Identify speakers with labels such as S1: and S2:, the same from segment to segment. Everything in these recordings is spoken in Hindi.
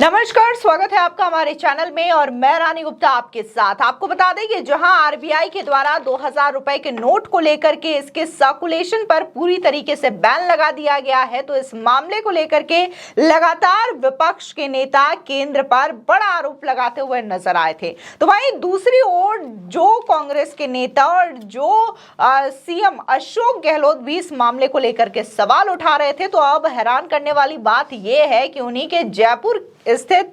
S1: नमस्कार, स्वागत है आपका हमारे चैनल में और मैं रानी गुप्ता आपके साथ। आपको बता दें कि जहां आरबीआई के द्वारा 2000 रुपए के नोट को लेकर के इसके सर्कुलेशन पर पूरी तरीके से बैन लगा दिया गया है, तो इस मामले को लेकर के लगातार विपक्ष के नेता केंद्र पर बड़ा आरोप लगाते हुए नजर आए थे। तो वहीं दूसरी ओर जो कांग्रेस के नेता और जो सीएम अशोक गहलोत भी इस मामले को लेकर के सवाल उठा रहे थे। तो अब हैरान करने वाली बात यह है कि उन्हीं के जयपुर स्थित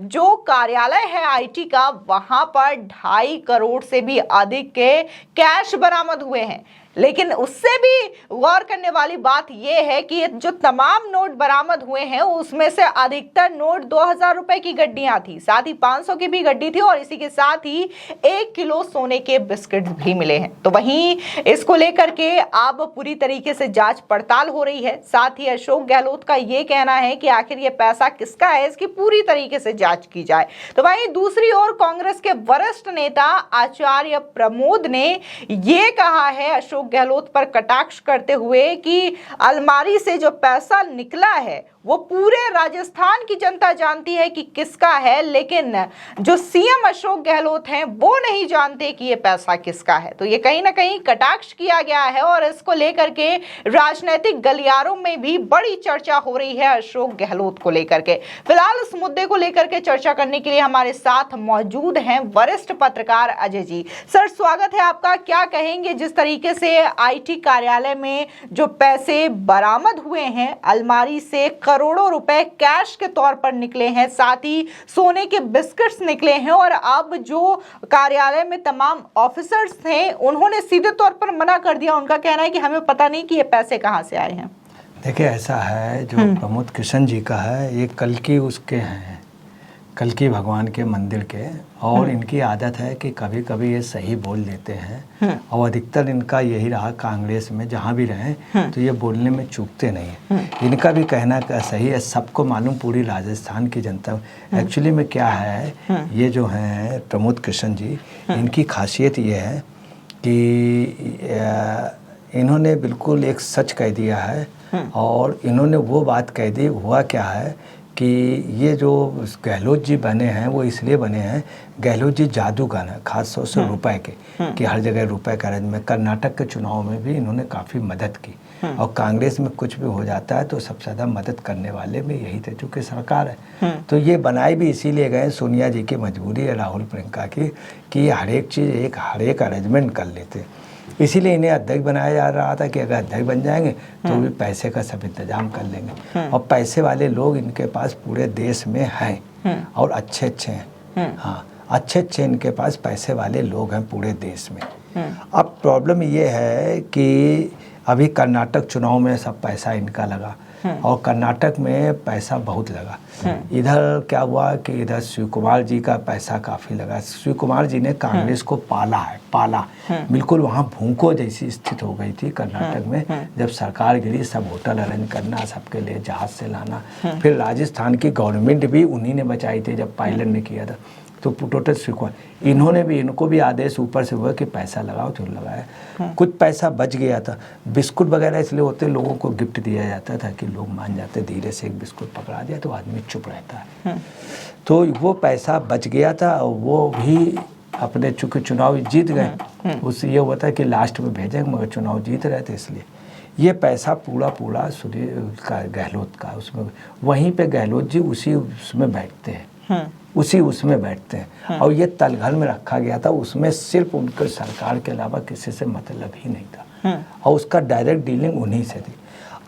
S1: जो कार्यालय है आईटी का, वहां पर 2.5 करोड़ से भी अधिक के कैश बरामद हुए हैं। लेकिन उससे भी गौर करने वाली बात यह है कि जो तमाम नोट बरामद हुए हैं उसमें से अधिकतर नोट 2000 रुपए की गड्डियां थी, साथ ही 500 की भी गड्डी थी और इसी के साथ ही 1 किलो सोने के बिस्किट भी मिले हैं। तो वहीं इसको लेकर के अब पूरी तरीके से जांच पड़ताल हो रही है। साथ ही अशोक गहलोत का ये कहना है कि आखिर ये पैसा किसका है, इसकी पूरी तरीके से जांच की जाए। तो वहीं दूसरी ओर कांग्रेस के वरिष्ठ नेता आचार्य प्रमोद ने ये कहा है अशोक गहलोत पर कटाक्ष करते हुए कि अलमारी से जो पैसा निकला है वो पूरे राजस्थान की जनता जानती है कि किसका है, लेकिन जो सीएम अशोक गहलोत हैं वो नहीं जानते कि ये पैसा किसका है। तो ये कहीं ना कहीं कटाक्ष किया गया है और इसको लेकर के राजनीतिक गलियारों में भी बड़ी चर्चा हो रही है अशोक गहलोत को लेकर के। फिलहाल इस मुद्दे को लेकर के चर्चा करने के लिए हमारे साथ मौजूद हैं वरिष्ठ पत्रकार अजय जी। सर, स्वागत है आपका। क्या कहेंगे जिस तरीके से आईटी कार्यालय में जो पैसे बरामद हुए हैं, अलमारी से करोड़ों रुपए कैश के तौर पर निकले हैं, साथ ही सोने के बिस्किट्स निकले हैं और अब जो कार्यालय में तमाम ऑफिसर्स थे उन्होंने सीधे तौर पर मना कर दिया। उनका कहना है कि हमें पता नहीं कि ये पैसे कहां से आए हैं।
S2: देखिए, ऐसा है जो प्रमोद कृष्ण जी का है, ये कल की उसके हैं, कल की भगवान के मंदिर के, और इनकी आदत है कि कभी कभी ये सही बोल देते हैं और अधिकतर इनका यही रहा कांग्रेस में, जहाँ भी रहे तो ये बोलने में चूकते नहीं हैं। इनका भी कहना सही है, सबको मालूम, पूरी राजस्थान की जनता। एक्चुअली में क्या है, ये जो हैं प्रमोद कृष्ण जी, इनकी खासियत ये है कि इन्होंने बिल्कुल एक सच कह दिया है और इन्होंने वो बात कह दी। हुआ क्या है कि ये जो गहलोत जी बने हैं वो इसलिए बने हैं, गहलोत जी जादूगर हैं, खास तौर से रुपए के, कि हर जगह रुपए का अरेंज में। कर्नाटक के चुनाव में भी इन्होंने काफ़ी मदद की और कांग्रेस में कुछ भी हो जाता है तो सबसे ज़्यादा मदद करने वाले में यही थे, चूँकि सरकार है। तो ये बनाए भी इसीलिए गए, सोनिया जी की मजबूरी है, राहुल प्रियंका की, कि ये हर एक चीज़ हर एक अरेंजमेंट कर लेते। इसीलिए इन्हें अध्यक्ष बनाया जा रहा था कि अगर अध्यक्ष बन जाएंगे तो भी पैसे का सब इंतजाम कर लेंगे। और पैसे वाले लोग इनके पास पूरे देश में हैं और अच्छे अच्छे हैं। हाँ, अच्छे अच्छे इनके पास पैसे वाले लोग हैं पूरे देश में। अब प्रॉब्लम ये है कि अभी कर्नाटक चुनाव में सब पैसा इनका लगा और कर्नाटक में पैसा बहुत लगा। इधर क्या हुआ कि इधर शिव कुमार जी का पैसा काफ़ी लगा। शिव कुमार जी ने कांग्रेस को पाला बिल्कुल। वहाँ भूखों जैसी स्थिति हो गई थी कर्नाटक में, जब सरकार गिरी, सब होटल अरेंज करना, सबके लिए जहाज से लाना। फिर राजस्थान की गवर्नमेंट भी उन्हीं ने बचाई थी जब पायलट ने किया था। तो टोटल स्वीकार, इनको भी आदेश ऊपर से हुआ कि पैसा लगाओ, तो लगाया। कुछ पैसा बच गया था, बिस्कुट वगैरह इसलिए होते लोगों को गिफ्ट दिया जाता था कि लोग मान जाते, धीरे से एक बिस्कुट पकड़ा दिया तो आदमी चुप रहता है। तो वो पैसा बच गया था और वो भी अपने चूँकि चुनाव जीत गए, उससे ये हुआ था कि लास्ट में भेजेंगे, मगर चुनाव जीत रहे थे इसलिए ये पैसा पूरा सूर्य का गहलोत का, उसमें वहीं पे गहलोत जी उसी उसमें बैठते हैं, उसमें बैठते हैं। और ये तलघर में रखा गया था, उसमें सिर्फ उनके सरकार के अलावा किसी से मतलब ही नहीं था और उसका डायरेक्ट डीलिंग उन्हीं से थी।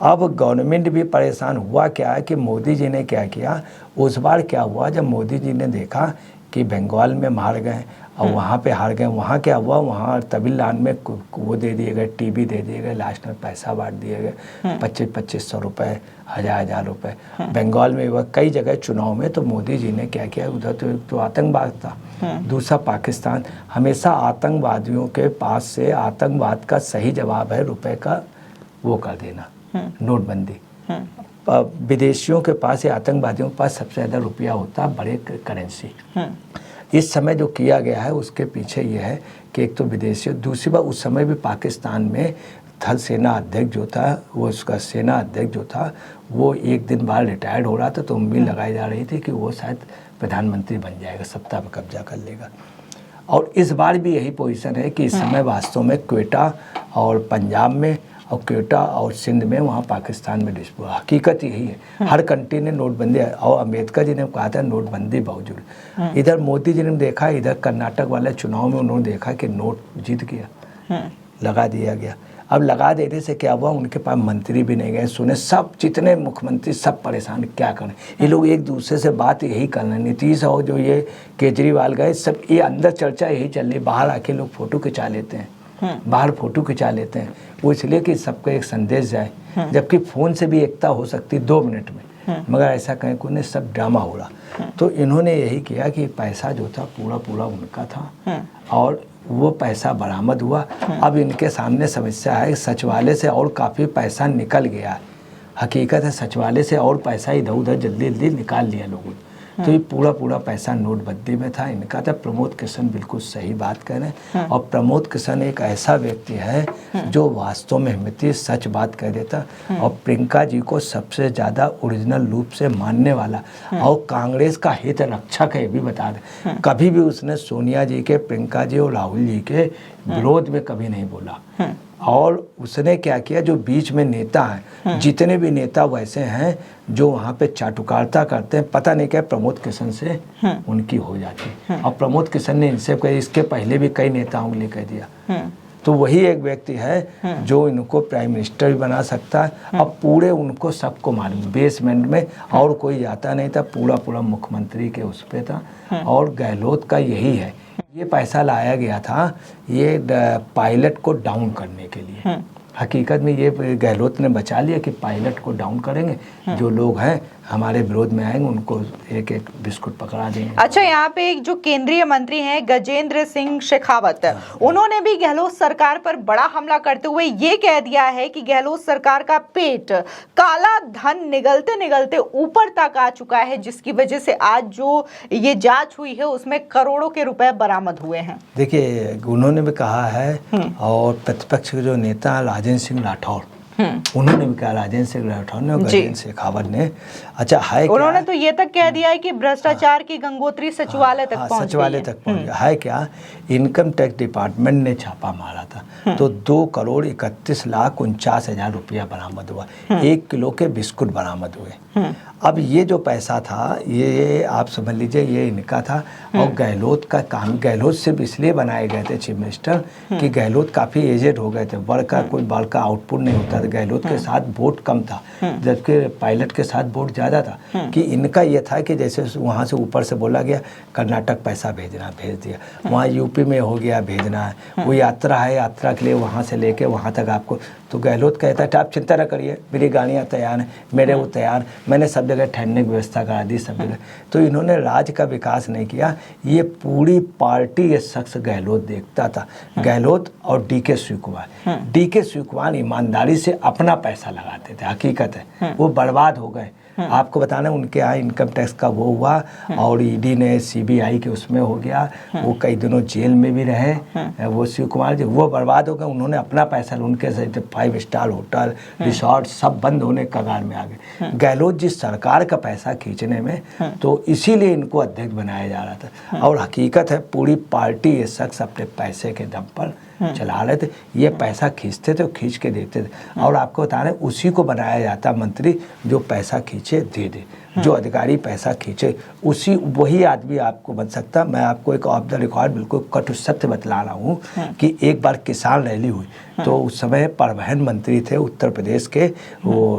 S2: अब गवर्नमेंट भी परेशान। हुआ क्या है कि मोदी जी ने क्या किया, उस बार क्या हुआ, जब मोदी जी ने देखा कि बंगाल में मार गए और वहाँ पे हार गए, वहाँ क्या हुआ, वहाँ तमिलनाडु में वो दे दिए गए, टीवी दे दिए गए, लास्ट में पैसा बांट दिए गए, 2500 रुपये, 1000 रुपये। बंगाल में हुआ कई जगह चुनाव में। तो मोदी जी ने क्या किया, उधर तो आतंकवाद था, दूसरा पाकिस्तान। हमेशा आतंकवादियों के पास से आतंकवाद का सही जवाब है रुपए का वो कर देना, नोटबंदी। विदेशियों के पास या आतंकवादियों के पास सबसे ज़्यादा रुपया होता है, बड़े करेंसी। इस समय जो किया गया है उसके पीछे ये है कि एक तो विदेशी, दूसरी बात उस समय भी पाकिस्तान में थल सेना अध्यक्ष जो था, वो उसका सेना अध्यक्ष जो था, वो एक दिन बाद रिटायर्ड हो रहा था, तो उम्मीद लगाई जा रही थी कि वो शायद प्रधानमंत्री बन जाएगा, सत्ता पर कब्जा कर लेगा। और इस बार भी यही पोजीशन है कि इस समय वास्तव में क्वेटा और पंजाब में और क्वेटा और सिंध में वहाँ पाकिस्तान में डिस्प्यूट, हकीकत यही है। हर कंट्री ने नोटबंदी, और अम्बेडकर जी ने कहा था नोटबंदी बहुत जरूरी। इधर मोदी जी ने देखा, इधर कर्नाटक वाले चुनाव में उन्होंने देखा कि नोट जीत गया, लगा दिया गया। अब लगा देने से क्या हुआ, उनके पास मंत्री भी नहीं गए सुने, सब जितने मुख्यमंत्री सब परेशान, क्या करें। ये लोग एक दूसरे से बात यही कर रहे हैं, नीतीश और जो ये केजरीवाल गए, सब ये अंदर चर्चा यही चल रही। बाहर आके लोग फोटो खिंचा लेते हैं, बाहर फोटो खिंचा लेते हैं, वो इसलिए कि सबको एक संदेश जाए, जबकि फ़ोन से भी एकता हो सकती 2 मिनट में, मगर ऐसा कहीं को नहीं, सब ड्रामा हो रहा। तो इन्होंने यही किया कि पैसा जो था पूरा उनका था और वो पैसा बरामद हुआ। अब इनके सामने समस्या है, सचिवालय से और काफ़ी पैसा निकल गया है। हकीकत है सचिवालय से और पैसा इधर उधर जल्दी निकाल लिया लोगों ने। तो ये पूरा पैसा नोटबंदी में था इनका था। प्रमोद कृष्ण बिल्कुल सही बात कह रहे हैं, और प्रमोद कृष्ण एक ऐसा व्यक्ति है जो वास्तव में हिम्मती सच बात कह देता, और प्रियंका जी को सबसे ज़्यादा ओरिजिनल रूप से मानने वाला और कांग्रेस का हित रक्षक है, ये भी बता दें। कभी भी उसने सोनिया जी के, प्रियंका जी और राहुल जी के विरोध में कभी नहीं बोला। और उसने क्या किया, जो बीच में नेता हैं, जितने भी नेता वैसे हैं जो वहाँ पे चाटुकारिता करते हैं, पता नहीं क्या प्रमोद कृष्ण से उनकी हो जाती। और प्रमोद कृष्ण ने इनसे इसके पहले भी कई नेताओं को लेकर दिया। तो वही एक व्यक्ति है जो इनको प्राइम मिनिस्टर भी बना सकता है। अब पूरे उनको सबको मालूम, बेसमेंट में और कोई जाता नहीं था, पूरा मुख्यमंत्री के उस पर था। और गहलोत का यही है, ये पैसा लाया गया था ये पायलट को डाउन करने के लिए। हकीकत में ये गहलोत ने बचा लिया कि पायलट को डाउन करेंगे, जो लोग हैं हमारे विरोध में आएंगे उनको एक एक बिस्कुट पकड़ा देंगे।
S1: अच्छा, यहाँ पे एक जो केंद्रीय मंत्री हैं गजेंद्र सिंह शेखावत, उन्होंने भी गहलोत सरकार पर बड़ा हमला करते हुए ये कह दिया है कि गहलोत सरकार का पेट काला धन निगलते निगलते ऊपर तक आ चुका है, जिसकी वजह से आज जो ये जांच हुई है उसमें करोड़ों के रुपए बरामद हुए हैं।
S2: देखिए, उन्होंने भी कहा है, और प्रतिपक्ष के जो नेता राजेंद्र सिंह राठौर, उन्होंने भी कहा, राजेंद्र सिंह राठौर ने और गजेंद्र शेखावत ने। अच्छा है,
S1: उन्होंने तो ये तक कह दिया है कि भ्रष्टाचार की गंगोत्री सचिवालय तक पहुंच
S2: गया है। क्या इनकम टैक्स डिपार्टमेंट ने छापा मारा था, तो 2,31,49,000 रुपया बरामद हुआ, 1 किलो के बिस्कुट बरामद हुए। अब ये जो पैसा था ये आप समझ लीजिए ये इनका था। और गहलोत का काम, गहलोत सिर्फ इसलिए बनाए गए थे चीफ मिनिस्टर कि गहलोत काफ़ी एजेड हो गए थे, कोई बड़का आउटपुट नहीं होता था, गहलोत के साथ वोट कम था, जबकि पायलट के साथ वोट ज़्यादा था। कि इनका ये था कि जैसे वहाँ से ऊपर से बोला गया कर्नाटक पैसा भेजना, भेज दिया, वहाँ यूपी में हो गया भेजना है, वो यात्रा है, यात्रा के लिए वहाँ से लेके वहाँ तक आपको। तो गहलोत कहता है आप चिंता न करिए, मेरी गाड़ियाँ तैयार हैं, मेरे वो तैयार, मैंने सब जगह ठहरने की व्यवस्था करा दी सब जगह। तो इन्होंने राज्य का विकास नहीं किया, ये पूरी पार्टी ये शख्स गहलोत देखता था। गहलोत और डीके शिव कुमार ईमानदारी से अपना पैसा लगाते थे, हकीकत है वो बर्बाद हो गए। आपको बताना उनके यहाँ इनकम टैक्स का वो हुआ, और ईडी ने सीबीआई के उसमें हो गया, वो कई दिनों जेल में भी रहे वो शिव कुमार जी, वो बर्बाद हो गए। उन्होंने अपना पैसा, उनके से 5 स्टार होटल रिसोर्ट सब बंद होने कगार में आ गए। गहलोत जी सरकार का पैसा खींचने में, तो इसीलिए इनको अध्यक्ष बनाया जा रहा था। और हकीकत है पूरी पार्टी ये शख्स अपने पैसे के दम पर चला रहे थे, ये पैसा खींचते थे और खींच के देते थे। और आपको बता रहे उसी को बनाया जाता मंत्री जो पैसा खींचे दे दे, जो अधिकारी पैसा खींचे उसी वही आदमी आपको बन सकता। मैं आपको एक ऑफ द रिकॉर्ड बिल्कुल कटु सत्य बतला रहा हूँ कि एक बार किसान रैली हुई, तो उस समय परिवहन मंत्री थे उत्तर प्रदेश के, वो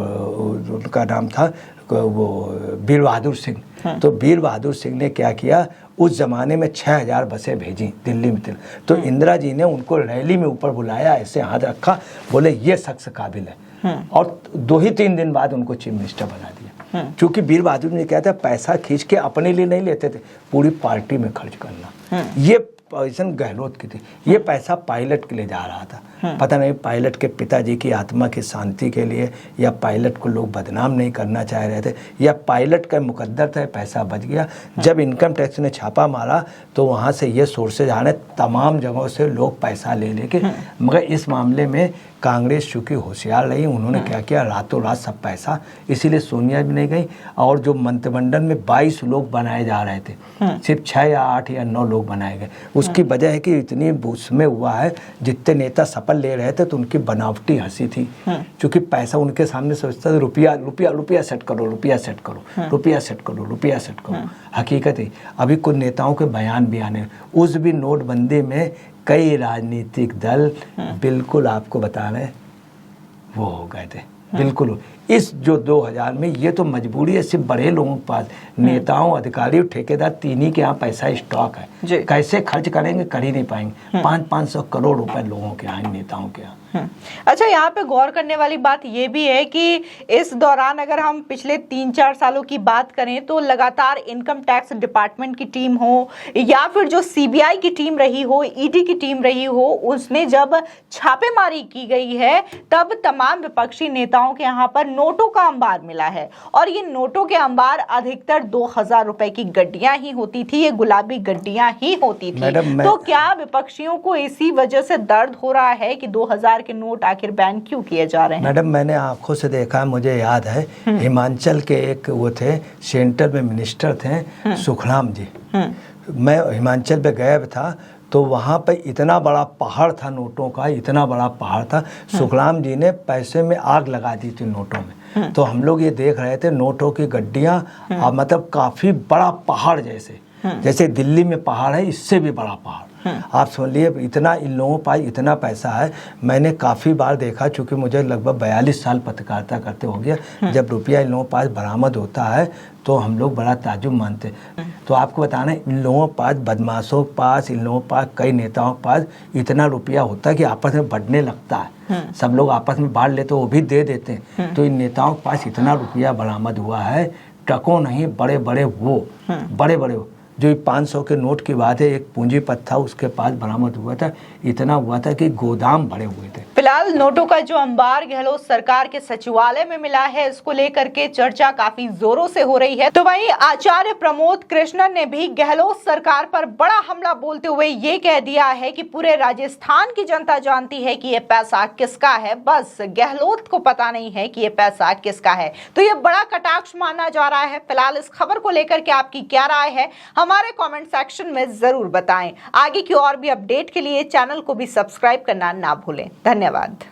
S2: उनका नाम था वो वीर बहादुर सिंह। तो वीर बहादुर सिंह ने क्या किया, उस ज़माने में 6,000 बसें भेजी दिल्ली में। तो इंदिरा जी ने उनको रैली में ऊपर बुलाया, ऐसे हाथ रखा, बोले ये शख्स काबिल है, और 2 ही 3 दिन बाद उनको चीफ मिनिस्टर बना दिया। क्योंकि वीर बहादुर ने क्या था, पैसा खींच के अपने लिए नहीं लेते थे, पूरी पार्टी में खर्च करना। ये पोजीशन गहलोत की थी। ये पैसा पायलट के लिए जा रहा था। पता नहीं पायलट के पिताजी की आत्मा की शांति के लिए, या पायलट को लोग बदनाम नहीं करना चाह रहे थे, या पायलट का मुकद्दर था, पैसा बच गया। जब इनकम टैक्स ने छापा मारा तो वहाँ से ये सोर्सेज आने, तमाम जगहों से लोग पैसा ले लेके। मगर इस मामले में कांग्रेस चूँकि होशियार रही, उन्होंने क्या किया, रातों रात सब पैसा, इसीलिए सोनिया भी नहीं गई। और जो मंत्रिमंडल में 22 लोग बनाए जा रहे थे, सिर्फ 6 या 8 या 9 लोग बनाए गए। उसकी वजह है कि इतनी उसमें हुआ है, जितने नेता शपथ ले रहे थे तो उनकी बनावटी हंसी थी, क्योंकि पैसा उनके सामने सोचता था रुपया रुपया रुपया सेट करो, रुपया सेट करो, रुपया सेट करो, रुपया सेट करो। हकीकत है अभी कुछ नेताओं के बयान भी आने, उस भी नोटबंदी में कई राजनीतिक दल बिल्कुल आपको बता रहे वो हो गए थे बिल्कुल। इस जो 2000 में ये तो मजबूरी है सिर्फ बड़े लोगों के पास, नेताओं, अधिकारी, ठेकेदार तीन के यहाँ पैसा स्टॉक है, कैसे खर्च करेंगे कर ही नहीं पाएंगे। 500 करोड़ रुपए लोगों के यहाँ, नेताओं के यहाँ।
S1: अच्छा, यहाँ पे गौर करने वाली बात ये भी है कि इस दौरान अगर हम पिछले 3-4 सालों की बात करें तो लगातार इनकम टैक्स डिपार्टमेंट की टीम हो या फिर जो सीबीआई की टीम रही हो, ईडी की टीम रही हो, उसमें जब छापेमारी की गई है तब तमाम विपक्षी नेताओं के यहाँ पर नोटों का अंबार मिला है। और ये नोटों के अंबार अधिकतर 2000 रुपए की गड्डियां ही होती थी, ये गुलाबी गड्डियां ही होती थी। तो क्या विपक्षियों को इसी वजह से दर्द हो रहा है कि 2000 के नोट आखिर बैन क्यों किए जा रहे हैं?
S2: मैडम, मैंने आंखों से देखा, मुझे याद है हिमाचल के एक वो थे, सेंटर में मिनिस्टर थे, सुखराम जी। मैं हिमाचल पे गया था तो वहाँ पे इतना बड़ा पहाड़ था नोटों का, इतना बड़ा पहाड़ था। सुखराम जी ने पैसे में आग लगा दी थी नोटों में। तो हम लोग ये देख रहे थे नोटों की गड्डियाँ, मतलब काफ़ी बड़ा पहाड़ जैसे दिल्ली में पहाड़ है, इससे भी बड़ा पहाड़। आप समझिए इतना इन लोगों के पास इतना पैसा है। मैंने काफ़ी बार देखा, चूँकि मुझे लगभग 42 साल पत्रकारिता करते हो गया, जब रुपया इन लोगों के पास बरामद होता है तो हम लोग बड़ा ताजुब मानते। तो आपको बताना, इन लोगों के पास, बदमाशों के पास, इन लोगों के पास, कई नेताओं के पास इतना रुपया होता है कि आपस में बढ़ने लगता है। सब लोग आपस में बांट लेते, वो भी दे देते हैं। तो इन नेताओं के पास इतना रुपया बरामद हुआ है, टकों नहीं, बड़े बड़े जो 500 के नोट की बात है, एक पूंजीपत था उसके पास बरामद हुआ था, इतना हुआ था कि गोदाम भरे हुए थे।
S1: फिलहाल नोटों का जो अंबार गहलोत सरकार के सचिवालय में मिला है, इसको लेकर के चर्चा काफी जोरों से हो रही है। तो वहीं आचार्य प्रमोद कृष्णन ने भी गहलोत सरकार पर बड़ा हमला बोलते हुए ये कह दिया है कि पूरे राजस्थान की जनता जानती है कि ये पैसा किसका है, बस गहलोत को पता नहीं है कि ये पैसा किसका है। तो ये बड़ा कटाक्ष माना जा रहा है। फिलहाल इस खबर को लेकर के आपकी क्या राय है, हमारे कमेंट सेक्शन में जरूर बताएं। आगे की और भी अपडेट के लिए चैनल को भी सब्सक्राइब करना ना भूलें। धन्यवाद।